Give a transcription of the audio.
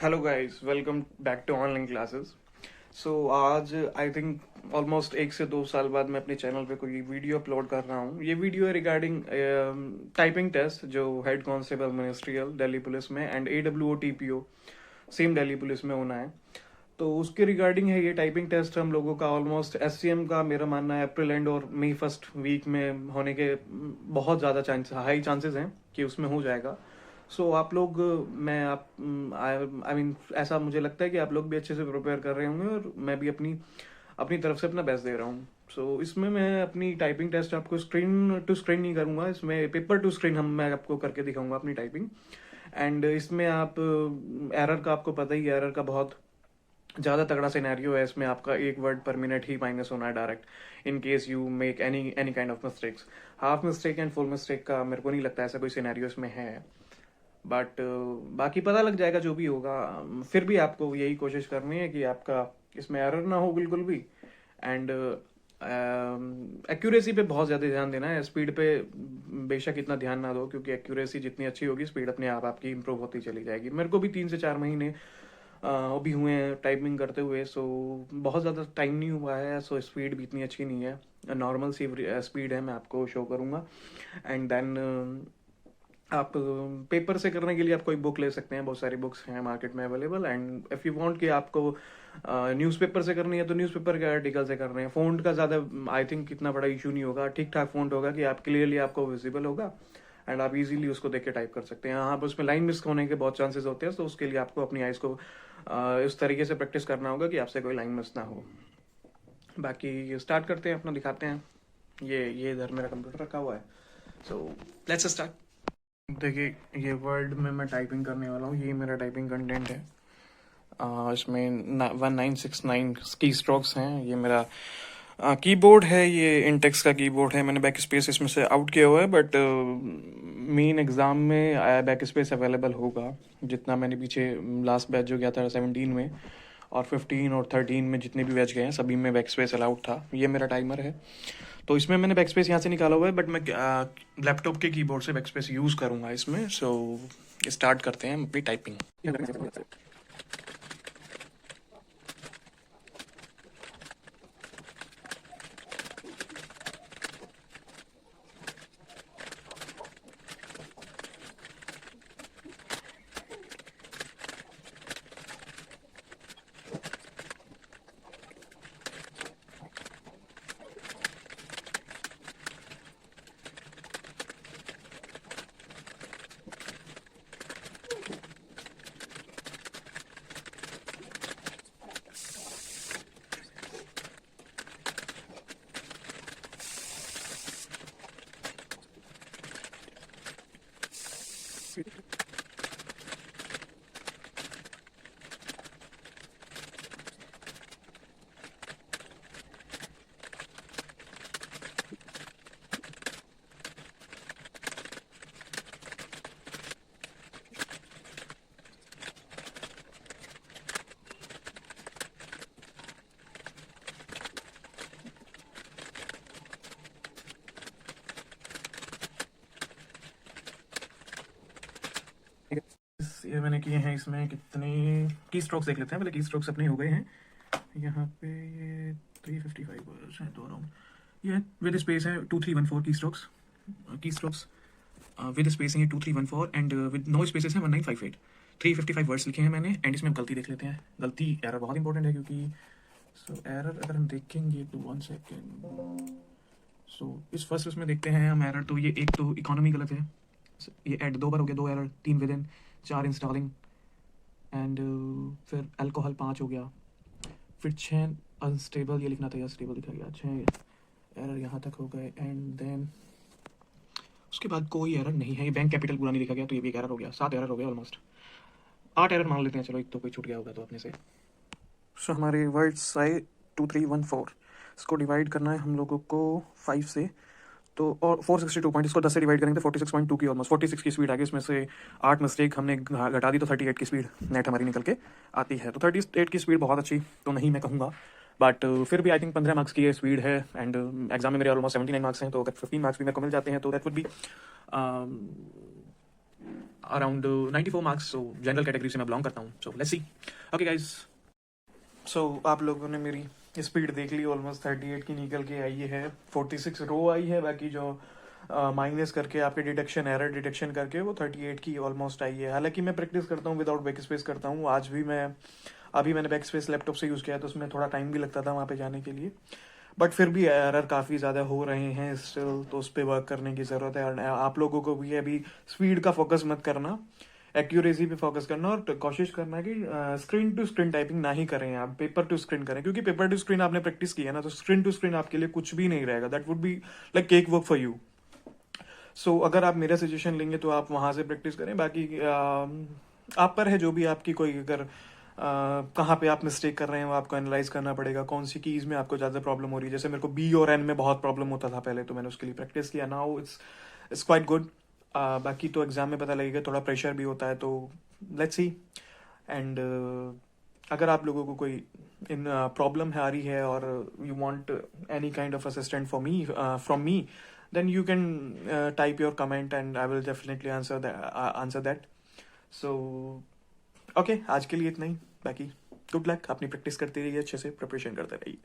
Hello guys, welcome back to online classes. So आज I think almost 1 से 2 साल बाद मैं अपने चैनल पे कोई वीडियो अपलोड कर रहा हूँ। ये वीडियो है रिगार्डिंग टाइपिंग टेस्ट जो head constable ministerial Delhi police में and AWO TPO same Delhi police में होना है। तो उसके रिगार्डिंग है ये टाइपिंग टेस्ट हम लोगों का। ऑलमोस्ट SCM का मेरा मानना है अप्रैल एंड और मई फर्स्ट वीक में होने के बहुत ज़्यादा हाई चांसेस हैं कि उसमें हो जाएगा। सो आप लोग मैं आप आई मीन ऐसा मुझे लगता है कि आप लोग भी अच्छे से प्रिपेयर कर रहे होंगे और मैं भी अपनी अपनी तरफ से अपना बेस्ट दे रहा हूँ। सो इसमें मैं अपनी टाइपिंग टेस्ट आपको स्क्रीन टू स्क्रीन नहीं करूँगा, इसमें पेपर टू स्क्रीन हम मैं आपको करके दिखाऊंगा अपनी टाइपिंग। एंड इसमें आप एरर का आपको पता ही, एरर का बहुत ज़्यादा तगड़ा सिनेरियो है इसमें। आपका 1 वर्ड पर मिनट ही माइनस होना है direct in case you make any any kind of mistakes. Half mistake and full mistake का मेरे को नहीं लगता ऐसा कोई सिनेरियो इसमें है। बट बाकी पता लग जाएगा जो भी होगा। फिर भी आपको यही कोशिश करनी है कि आपका इसमें एरर ना हो बिल्कुल भी। एंड एक्यूरेसी पे बहुत ज़्यादा ध्यान देना है, स्पीड पे बेशक इतना ध्यान ना दो, क्योंकि एक्यूरेसी जितनी अच्छी होगी स्पीड अपने आप आपकी इंप्रूव होती चली जाएगी। मेरे को भी 3 से 4 महीने अभी हुए हैं टाइपिंग करते हुए। सो बहुत ज़्यादा टाइम नहीं हुआ है, सो स्पीड भी इतनी अच्छी नहीं है। नॉर्मल सी स्पीड है, मैं आपको शो करूँगा। एंड देन आप पेपर से करने के लिए आप कोई बुक ले सकते हैं, बहुत सारी बुक्स हैं मार्केट में available. And if you want कि आपको न्यूज़पेपर से करनी है तो न्यूज़पेपर के आर्टिकल से कर रहे हैं। फ़ॉन्ट का ज़्यादा आई थिंक इतना बड़ा इशू नहीं होगा, ठीक ठाक फ़ॉन्ट होगा कि आप क्लियरली आपको विजिबल होगा एंड आप इजीली उसको देख के टाइप कर सकते हैं। हाँ, आप उसमें लाइन मिस होने के बहुत चांसेस होते हैं, तो उसके लिए आपको अपनी आइज़ को इस तरीके से प्रैक्टिस करना होगा कि आपसे कोई लाइन मिस ना हो। बाकी स्टार्ट करते हैं, अपना दिखाते हैं। ये इधर मेरा कंप्यूटर रखा हुआ है। So let's start. देखिए, ये वर्ड में मैं टाइपिंग करने वाला हूँ, ये मेरा टाइपिंग कंटेंट है। इसमें 1969 की स्ट्रोक्स हैं। ये मेरा कीबोर्ड है, ये इंटेक्स का कीबोर्ड है। मैंने बैक स्पेस इसमें से आउट किया हुआ है, बट मेन एग्ज़ाम में बैक स्पेस अवेलेबल होगा। जितना मैंने पीछे लास्ट बैच जो गया था 17 में और 15 और 13 में जितने भी बैच गए हैं सभी में बैक स्पेस अलाउड था। ये मेरा टाइमर है, तो इसमें मैंने बैक स्पेस यहाँ से निकाला हुआ है, बट मैं लैपटॉप के कीबोर्ड से बैक स्पेस यूज़ करूँगा इसमें। सो स्टार्ट करते हैं अपनी टाइपिंग। ये मैंने किए हैं, इसमें कितने की स्ट्रोक्स देख लेते हैं पहले। की स्ट्रोक्स अपने हो गए हैं यहाँ पे। ये 355 वर्ड्स हैं, 2 राउंड। ये विद स्पेस है 2314 की स्ट्रोक्स विद स्पेसिंग है 2314 एंड विद नो स्पेसेस है 1958। 355 वर्ड्स लिखे हैं मैंने। एंड इसमें गलती देख लेते हैं। गलती एरर बहुत इंपॉर्टेंट है, क्योंकि सो एरर अगर हम देखेंगे तो 1 सेकेंड। सो इस फर्स्ट उसमें देखते हैं हम एरर। तो ये एक तो इकोनॉमी गलत है, ये ऐड 2 बार हो गया, 2 error. 3 with in, 4 installing and फिर अल्कोहल 5 हो गया। फिर 6 अनस्टेबल, ये लिखना था, स्टेबल लिखा गया। 6 एरर यहाँ तक हो गए। एंड देन उसके बाद कोई एरर नहीं है। ये बैंक कैपिटल पूरा नहीं लिखा गया, तो ये भी एक एरर हो गया। 7 एरर हो गया ऑलमोस्ट। 8 एरर मान लेते हैं, चलो एक तो कोई छूट गया होगा तो अपने से। सो हमारे वर्ड्स आए 2314। इसको डिवाइड करना है हम लोगों को 5 से, तो और 462 पॉइंट, इसको 10 से डिवाइड करेंगे तो 46.2 की ऑलमोस्ट 46 की स्पीड आ गई। इसमें से 8 मिस्टेक हमने घटा दी, तो 38 की स्पीड नेट हमारी निकल के आती है। तो 38 की स्पीड बहुत अच्छी तो नहीं मैं कहूँगा, बट फिर भी आई थिंक 15 मार्क्स की ये स्पीड है। एंड एग्जाम में मेरे ऑलमोस्ट 79 मार्क्स हैं, तो अगर 15 मार्क्स भी मेरे को मिल जाते हैं तो that would be around 94 marks, so general category से मैं बिलोंग करता हूँ. So let's see. Okay guys. So आप लोगों ने मेरी स्पीड देख ली, ऑलमोस्ट 38 की निकल के आई है, 46 रो आई है, बाकी जो माइनस करके आपके डिटेक्शन, एरर डिटेक्शन करके वो 38 की ऑलमोस्ट आई है. हालांकि मैं प्रैक्टिस करता हूँ, विदाउट बैक स्पेस करता हूँ. आज भी अभी मैंने बैक स्पेस लैपटॉप से यूज़ किया तो उसमें थोड़ा टाइम भी लगता था वहाँ पे जाने के लिए, बट फिर भी एरर काफ़ी ज़्यादा हो रहे हैं स्टिल, तो उस पर वर्क करने की ज़रूरत है. और आप लोगों को भी अभी स्पीड का फोकस मत करना, एक्यूरेसी पे फोकस करना, और कोशिश करना कि स्क्रीन टू स्क्रीन टाइपिंग ना ही करें, आप पेपर टू स्क्रीन करें, क्योंकि पेपर टू स्क्रीन आपने प्रैक्टिस किया ना, तो स्क्रीन टू स्क्रीन आपके लिए कुछ भी नहीं रहेगा. That would be like cake work for you. So अगर आप मेरा सजेशन लेंगे तो आप वहाँ से प्रैक्टिस करें. बाकी आप पर है, जो भी आपकी कोई अगर कहाँ पे आप मिस्टेक कर रहे हैं वो आपको एनालाइज करना पड़ेगा, कौन सी कीज़ में आपको ज़्यादा प्रॉब्लम हो रही है. जैसे मेरे को बी और एन में बहुत प्रॉब्लम होता था पहले, तो मैंने उसके लिए प्रैक्टिस किया. Now it's quite good. बाकी तो एग्जाम में पता लगेगा, थोड़ा प्रेशर भी होता है, तो लेट्स सी. एंड अगर आप लोगों को कोई इन प्रॉब्लम है आ रही है, और you want any kind of assistant for me from me, then you can type your comment and I will definitely answer that. So okay, आज के लिए इतना ही. बाकी गुड लक, अपनी प्रैक्टिस करते रहिए, अच्छे से प्रिपरेशन करते रहिए.